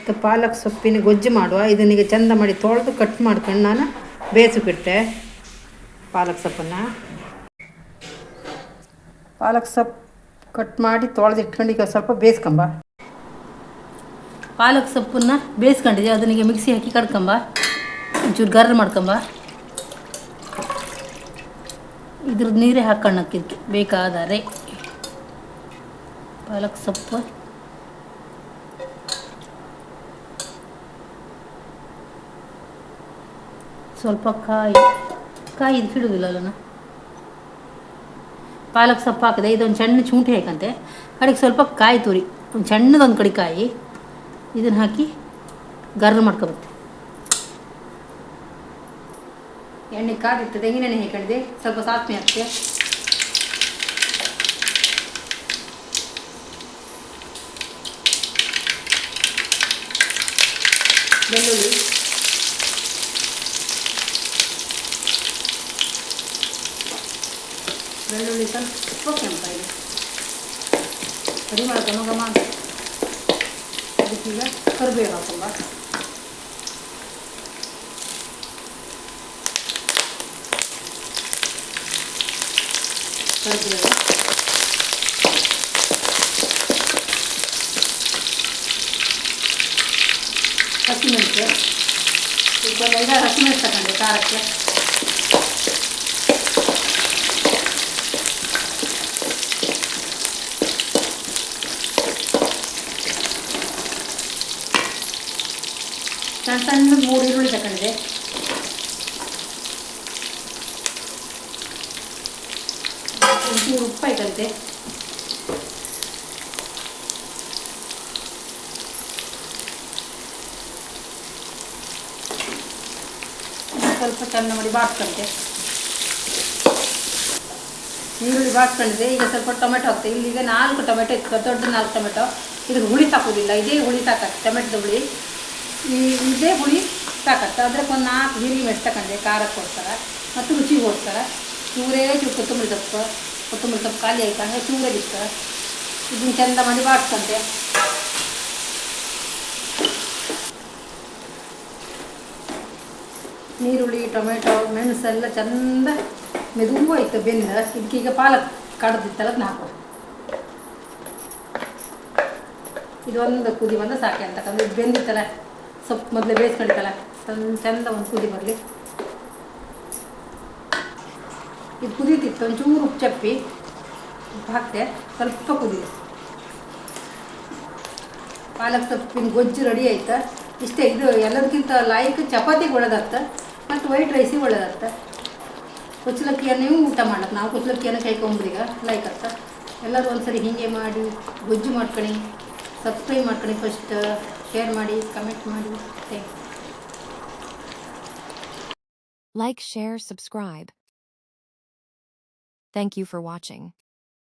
ಇವತ್ತು ಪಾಲಕ್ ಸೊಪ್ಪಿನ ಗೊಜ್ಜು ಮಾಡುವ. ಇದನ್ನೀಗ ಚೆಂದ ಮಾಡಿ ತೊಳೆದು ಕಟ್ ಮಾಡ್ಕೊಂಡು ನಾನು ಬೇಯಿಸಿಬಿಟ್ಟೆ ಪಾಲಕ್ ಸೊಪ್ಪನ್ನು. ಪಾಲಕ್ ಸೊಪ್ಪು ಕಟ್ ಮಾಡಿ ತೊಳೆದು ಇಟ್ಕೊಂಡು ಈಗ ಸ್ವಲ್ಪ ಬೇಯಿಸ್ಕೊಂಬ. ಪಾಲಕ್ ಸೊಪ್ಪನ್ನು ಬೇಯಿಸ್ಕೊಂಡಿದ್ದೆ, ಅದನ್ನೀಗ ಮಿಕ್ಸಿ ಹಾಕಿ ಕಡ್ಕೊಂಬ, ಒಂಚೂರು ಗರ್ರ ಮಾಡ್ಕೊಂಬ. ಇದ್ರದ್ದು ನೀರೇ ಹಾಕ್ಕೊಳ್ಳೋಕ್ಕಿದ್ದಕ್ಕೆ ಬೇಕಾದರೆ ಪಾಲಕ್ ಸೊಪ್ಪು ಸ್ವಲ್ಪ ಕಾಯಿ ಇಡುವುದಿಲ್ಲ ಅಲ್ಲ. ಪಾಲಕ್ ಸೊಪ್ಪು ಹಾಕಿದೆ, ಇದೊಂದು ಸಣ್ಣ ಶುಂಠಿ ಹಾಕಂತೆ, ಕಡೆಗೆ ಸ್ವಲ್ಪ ಕಾಯಿ ತುರಿ, ಒಂದು ಸಣ್ಣದೊಂದು ಕಡೆ ಕಾಯಿ, ಇದನ್ನು ಹಾಕಿ ಗರ್ರ ಮಾಡ್ಕೊಬತ್ತೆ. ಎಣ್ಣೆ ಕಾದಿತ್ತು, ತೆಂಗಿನೆಣ್ಣೆ ಹಾಕೊಂಡಿದೆ, ಸ್ವಲ್ಪ ಸಾಸಿವೆ ಹಾಕ್ತೆ, ಬೆಳ್ಳುಳ್ಳಿ, ಸ್ವಲ್ಪ ಕೆಂಪಾಗಿದೆ, ಪರಿಮಳ ಘಮ ಘಮ ಅಂತ. ಅದಕ್ಕೀಗ ಕರಿಬೇವು ಹಾಕೊಂಬ. ಕರಿಬೇವು, ಹಸಿಮೆಣಸು, ಈಗ 5 ಹಸಿಮೆಣಸು ತಗೊಂಡೆ ಖಾರಕ್ಕೆ. ಸಣ್ಣ ಸಣ್ಣ 3 ಈರುಳ್ಳಿ ತಗೊಂಡಿದೆ. ಒಂಚೂರು ಉಪ್ಪು ಹಾಕಂತೆ, ಸ್ವಲ್ಪ ಚೆಂದ ಮಾಡಿ ಬಾಡ್ಸ್ಕೊಂತೆ. ಈರುಳ್ಳಿ ಬಾಡ್ಸ್ಕೊಂಡಿದೆ, ಈಗ ಸ್ವಲ್ಪ ಟೊಮೆಟೊ ಹಾಕ್ತೇವೆ. ಇಲ್ಲಿಗ 4 ಟೊಮೆಟೊ ಇತ್ತು, ದೊಡ್ಡ 4 ಟೊಮೆಟೊ. ಇದಕ್ಕೆ ಹುಳಿ ಸಾಕೋದಿಲ್ಲ, ಇದೇ ಹುಳಿ ಸಾಕತ್ತೆ, ಟೊಮೆಟೊದ ಹುಳಿ. ಇದೇ ಹುಳಿ ಸಾಕತ್ತೆ. ಅದಕ್ಕೆ ಒಂದು 4 ಜೀರಿಗೆ ಮೆಣಸು ತಗೊಂಡೆ ಖಾರಕ್ಕೋಸ್ಕರ ಮತ್ತು ರುಚಿಗೋಸ್ಕರ. ಚೂರೇ ಕೊತ್ತಂಬರಿ ಸೊಪ್ಪು ಖಾಲಿ ಆಯ್ತು, ಹಂಗೆ ಚೂರೇ ಬಿಟ್ಟು ಇದನ್ನು ಚೆಂದ ಮಾಡಿ ಬಾಡ್ಸ್ಕೊಂತೆ. ನೀರುಳ್ಳಿ, ಟೊಮೆಟೊ, ಮೆಣಸೆಲ್ಲ ಚೆಂದ ಮೆದುವಾಯ್ತು ಬೆಂದ. ಇದಕ್ಕೀಗ ಪಾಲಕ್ ಕಡ್ದಿತ್ತಲ್ಲ ಅದನ್ನ ಹಾಕುವ. ಇದೊಂದು ಕುದಿ ಬಂದು ಸಾಕೆ ಅಂತಕ್ಕಂದ್ರೆ ಇದು ಬೆಂದಿತ್ತಲ್ಲ, ಸೊಪ್ಪು ಮೊದಲೇ ಬೇಯಿಸ್ಕೊಂಡಿತ್ತಲ್ಲ, ಚೆಂದ ಒಂದು ಕುದಿ ಬರಲಿ. ಇದು ಕುದೀತಿತ್ತು, ಒಂಚೂರು ಉಪ್ಪು ಚಪ್ಪಿ ಉಪ್ಪು ಹಾಕ್ತೆ, ಸ್ವಲ್ಪ ಕುದಿದೆ. ಪಾಲಕ್ ಸೊಪ್ಪಿನ ಗೊಜ್ಜು ರೆಡಿ ಆಯ್ತಾ. ಇಷ್ಟೇ. ಇದು ಎಲ್ಲದಕ್ಕಿಂತ ಲಾಯ್ಕ್ ಚಪಾತಿಗೆ ಒಳ್ಳೆದಾಗ್ತ ಮತ್ತು ವೈಟ್ ರೈಸಿಗೆ ಒಳ್ಳೆದಾಗ್ತ. ಕುಚ್ಚಲಕ್ಕಿಯನ್ನು ಊಟ ಮಾಡಕ್ಕೆ ನಾವು ಕುಚ್ಚಲಕ್ಕಿಯನ್ನು ಕೈಕೊಂಬುದೀಗ ಲೈಕ್ ಆಗ್ತ. ಎಲ್ಲರೂ ಒಂದ್ಸರಿ ಹೀಗೆ ಮಾಡಿ ಗೊಜ್ಜು ಮಾಡ್ಕೊಳ್ಳಿ, ಸಬ್ಸ್ಕ್ರೈಬ್ ಮಾಡ್ಕೊಳ್ಳಿ, ಫಸ್ಟ್ ಶೇರ್ ಮಾಡಿ, ಕಮೆಂಟ್ ಮಾಡಿ. Like, share, subscribe. Thank you for watching.